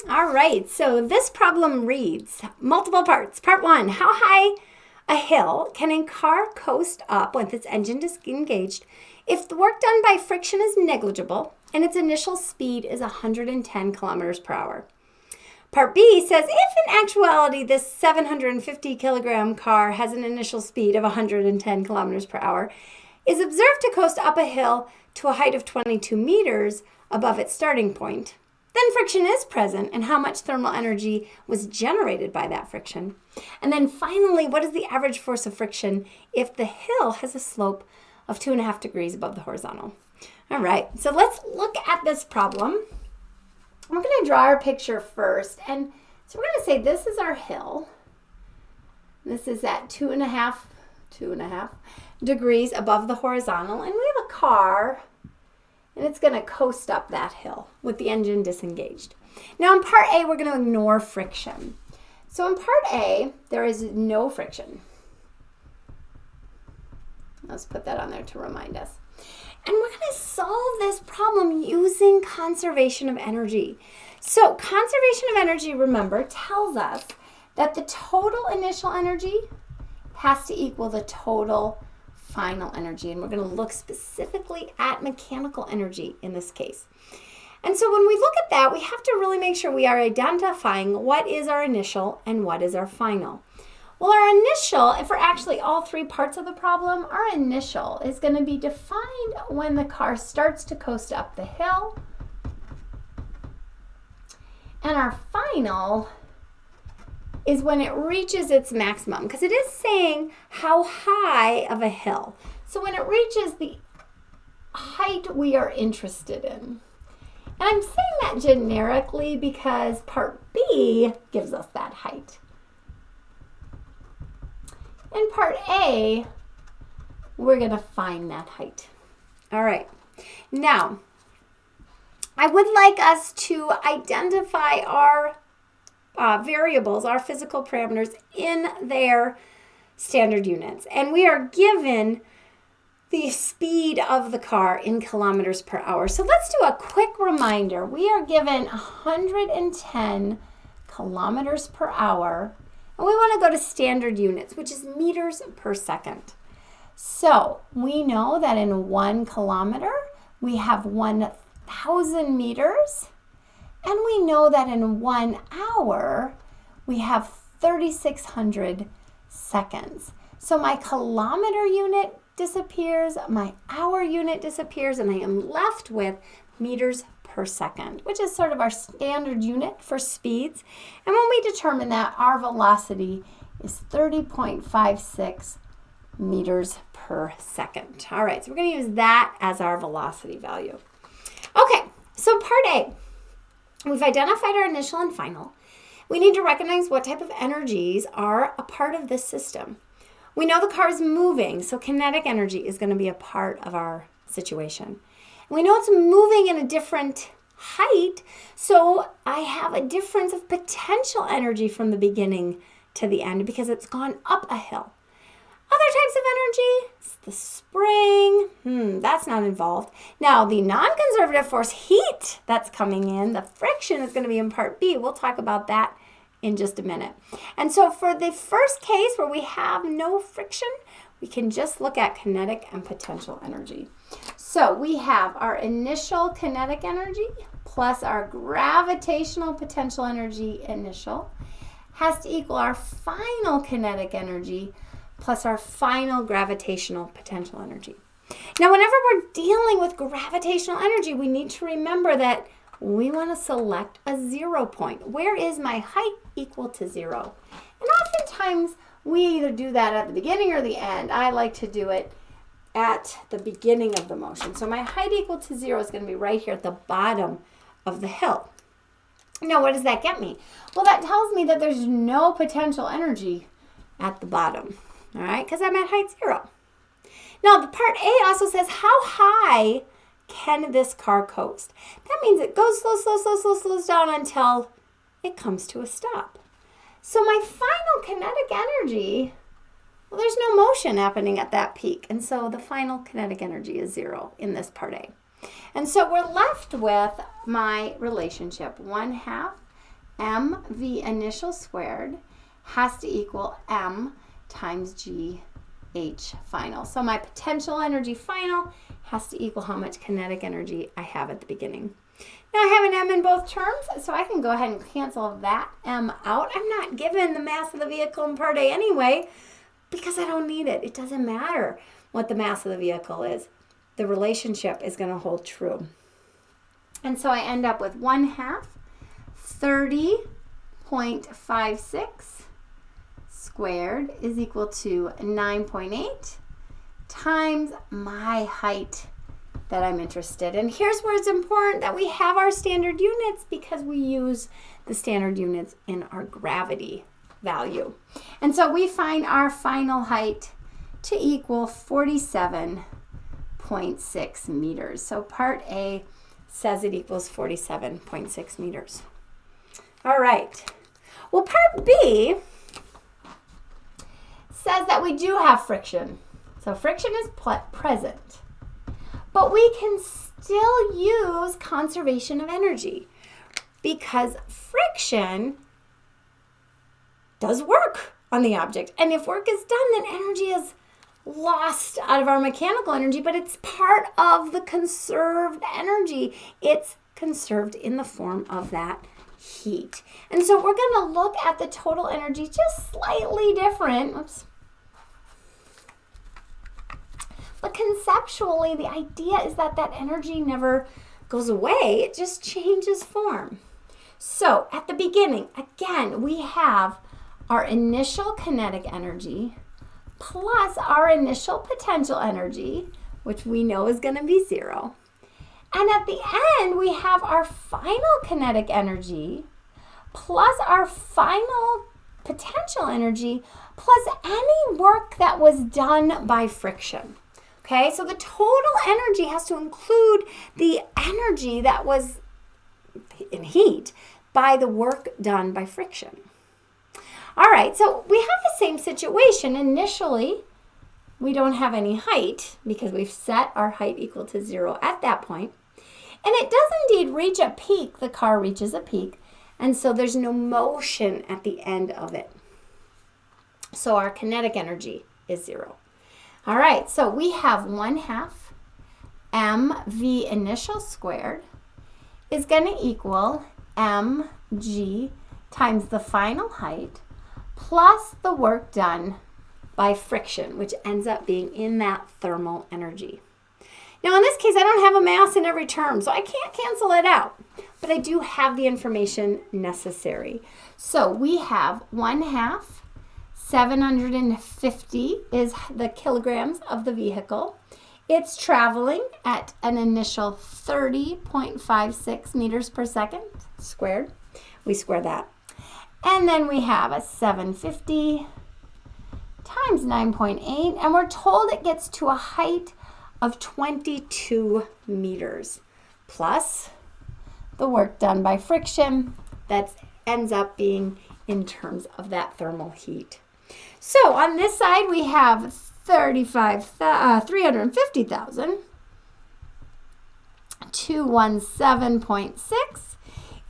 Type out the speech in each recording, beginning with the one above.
All right, so this problem reads multiple parts. Part 1, how high a hill can a car coast up with its engine disengaged if the work done by friction is negligible and its initial speed is 110 kilometers per hour? Part B says if in actuality this 750 kilogram car has an initial speed of 110 kilometers per hour, is observed to coast up a hill to a height of 22 meters above its starting point, then friction is present and how much thermal energy was generated by that friction. And then finally, what is the average force of friction if the hill has a slope of 2.5 degrees above the horizontal? All right, so let's look at this problem. We're going to draw our picture first. And so we're going to say this is our hill. This is at 2.5 degrees above the horizontal. And we have a car, and it's going to coast up that hill with the engine disengaged. Now in part A, we're going to ignore friction. So in part A, there is no friction. Let's put that on there to remind us. And we're going to solve this problem using conservation of energy. So conservation of energy, remember, tells us that the total initial energy has to equal the total final energy. And we're going to look specifically at mechanical energy in this case. And so when we look at that, we have to really make sure we are identifying what is our initial and what is our final. Well, our initial, if we're actually all three parts of the problem, our initial is going to be defined when the car starts to coast up the hill. And our final is when it reaches its maximum, because it is saying how high of a hill. So when it reaches the height we are interested in. And I'm saying that generically because part B gives us that height. In part A, we're going to find that height. All right. Now, I would like us to identify our variables, our physical parameters in their standard units. And we are given the speed of the car in kilometers per hour. So let's do a quick reminder. We are given 110 kilometers per hour. And we want to go to standard units, which is meters per second. So we know that in 1 kilometer, we have 1,000 meters. And we know that in 1 hour, we have 3,600 seconds. So my kilometer unit disappears, my hour unit disappears, and I am left with meters per second, which is sort of our standard unit for speeds. And when we determine that, our velocity is 30.56 meters per second. All right, so we're going to use that as our velocity value. Okay, so part A, we've identified our initial and final. We need to recognize what type of energies are a part of this system. We know the car is moving, so kinetic energy is going to be a part of our situation. We know it's moving in a different height, so I have a difference of potential energy from the beginning to the end because it's gone up a hill. Other types of energy, it's the spring, that's not involved. Now, the non-conservative force, heat, that's coming in. The friction is going to be in part B. We'll talk about that in just a minute. And so for the first case where we have no friction, we can just look at kinetic and potential energy. So we have our initial kinetic energy plus our gravitational potential energy initial has to equal our final kinetic energy plus our final gravitational potential energy. Now, whenever we're dealing with gravitational energy, we need to remember that we want to select a 0 point. Where is my height equal to 0? And oftentimes, we either do that at the beginning or the end. I like to do it at the beginning of the motion. So my height equal to 0 is going to be right here at the bottom of the hill. Now, what does that get me? Well, that tells me that there's no potential energy at the bottom, all right, because I'm at height 0. Now, the part A also says how high can this car coast? That means it goes slows down until it comes to a stop. So my final kinetic energy, well, there's no motion happening at that peak. And so the final kinetic energy is 0 in this part A. And so we're left with my relationship, 1/2 mv initial squared has to equal m times g h final. So my potential energy final has to equal how much kinetic energy I have at the beginning. Now I have an m in both terms, so I can go ahead and cancel that m out. I'm not given the mass of the vehicle in part A anyway, because I don't need it. It doesn't matter what the mass of the vehicle is. The relationship is going to hold true. And so I end up with 1/2 30.56 squared is equal to 9.8 times my height that I'm interested in. Here's where it's important that we have our standard units, because we use the standard units in our gravity value. And so we find our final height to equal 47.6 meters. So part A says it equals 47.6 meters. All right. Well, part B says that we do have friction. So friction is present. But we can still use conservation of energy, because friction does work on the object. And if work is done, then energy is lost out of our mechanical energy, but it's part of the conserved energy. It's conserved in the form of that heat. And so we're going to look at the total energy just slightly different. Oops. But conceptually, the idea is that that energy never goes away. It just changes form. So at the beginning, again, we have our initial kinetic energy plus our initial potential energy, which we know is going to be 0. And at the end, we have our final kinetic energy plus our final potential energy plus any work that was done by friction. Okay, so the total energy has to include the energy that was in heat by the work done by friction. All right, so we have the same situation. Initially, we don't have any height because we've set our height equal to 0 at that point. And it does indeed reach a peak. The car reaches a peak, and so there's no motion at the end of it. So our kinetic energy is 0. All right, so we have 1/2 mv initial squared is going to equal mg times the final height plus the work done by friction, which ends up being in that thermal energy. Now in this case, I don't have a mass in every term, so I can't cancel it out, but I do have the information necessary. So we have 1/2 750 is the kilograms of the vehicle. It's traveling at an initial 30.56 meters per second squared. We square that. And then we have a 750 times 9.8, and we're told it gets to a height of 22 meters, plus the work done by friction that ends up being in terms of that thermal heat. So on this side, we have 350,000. 217.6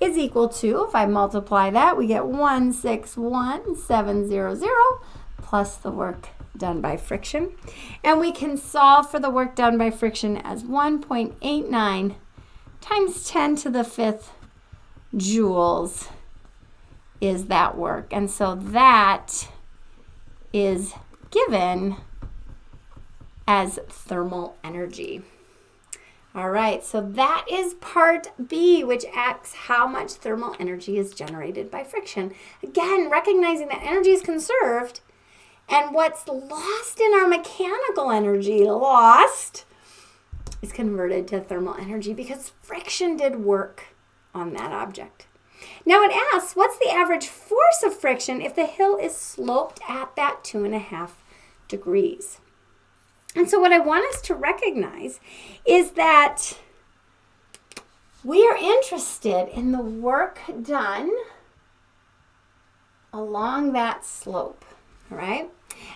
is equal to, if I multiply that, we get 161,700 plus the work done by friction. And we can solve for the work done by friction as 1.89 times 10 to the 5th joules is that work. And so that is given as thermal energy. All right, so that is part B, which asks how much thermal energy is generated by friction. Again, recognizing that energy is conserved, and what's lost in our mechanical energy, is converted to thermal energy because friction did work on that object. Now it asks, what's the average force of friction if the hill is sloped at that 2.5 degrees? And so what I want us to recognize is that we are interested in the work done along that slope, all right?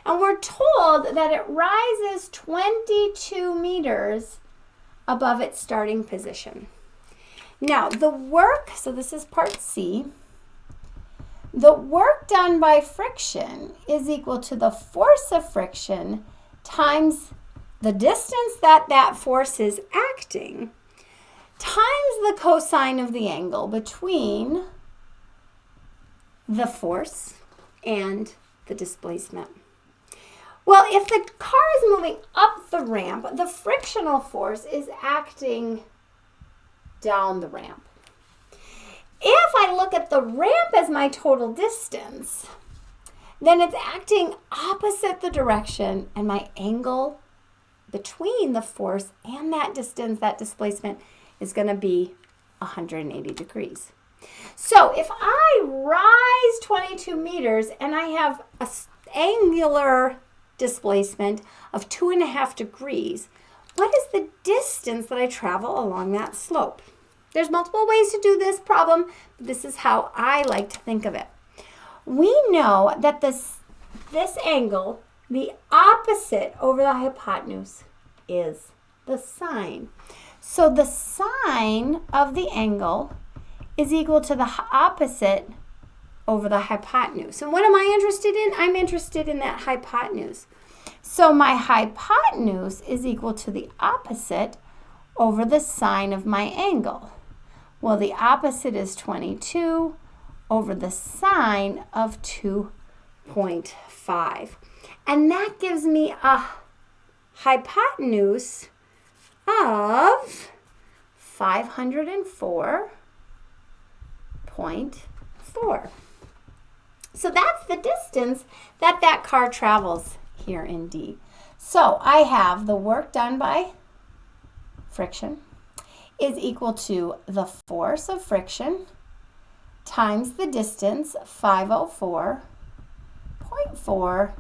And we're told that it rises 22 meters above its starting position. Now, the work, so this is part C, the work done by friction is equal to the force of friction times the distance that that force is acting times the cosine of the angle between the force and the displacement. Well, if the car is moving up the ramp, the frictional force is acting down the ramp. If I look at the ramp as my total distance, then it's acting opposite the direction, and my angle between the force and that distance, that displacement, is going to be 180 degrees. So if I rise 22 meters and I have an angular displacement of 2.5 degrees, what is the distance that I travel along that slope? There's multiple ways to do this problem, but this is how I like to think of it. We know that this angle, the opposite over the hypotenuse, is the sine. So the sine of the angle is equal to the opposite over the hypotenuse. And what am I interested in? I'm interested in that hypotenuse. So my hypotenuse is equal to the opposite over the sine of my angle. Well, the opposite is 22 over the sine of 2.5. And that gives me a hypotenuse of 504.4. So that's the distance that that car travels here in D. So I have the work done by friction is equal to the force of friction times the distance, 504.4,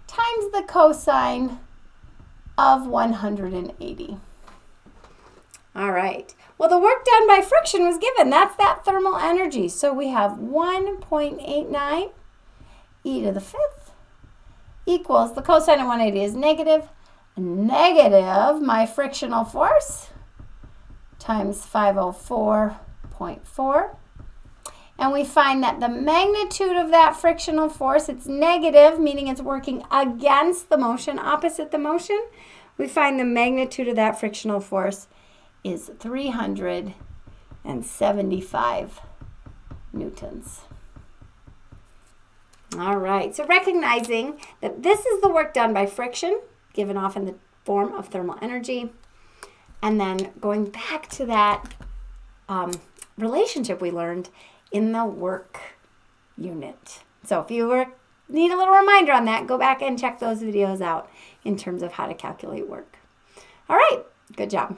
times the cosine of 180. All right. Well, the work done by friction was given. That's that thermal energy. So we have 1.89 e to the 5th equals, the cosine of 180 is negative my frictional force times 504.4. And we find that the magnitude of that frictional force, it's negative, meaning it's working against the motion, opposite the motion. We find the magnitude of that frictional force is 375 newtons. All right, so recognizing that this is the work done by friction, given off in the form of thermal energy, and then going back to that relationship we learned in the work unit. So if you need a little reminder on that, go back and check those videos out in terms of how to calculate work. All right, good job.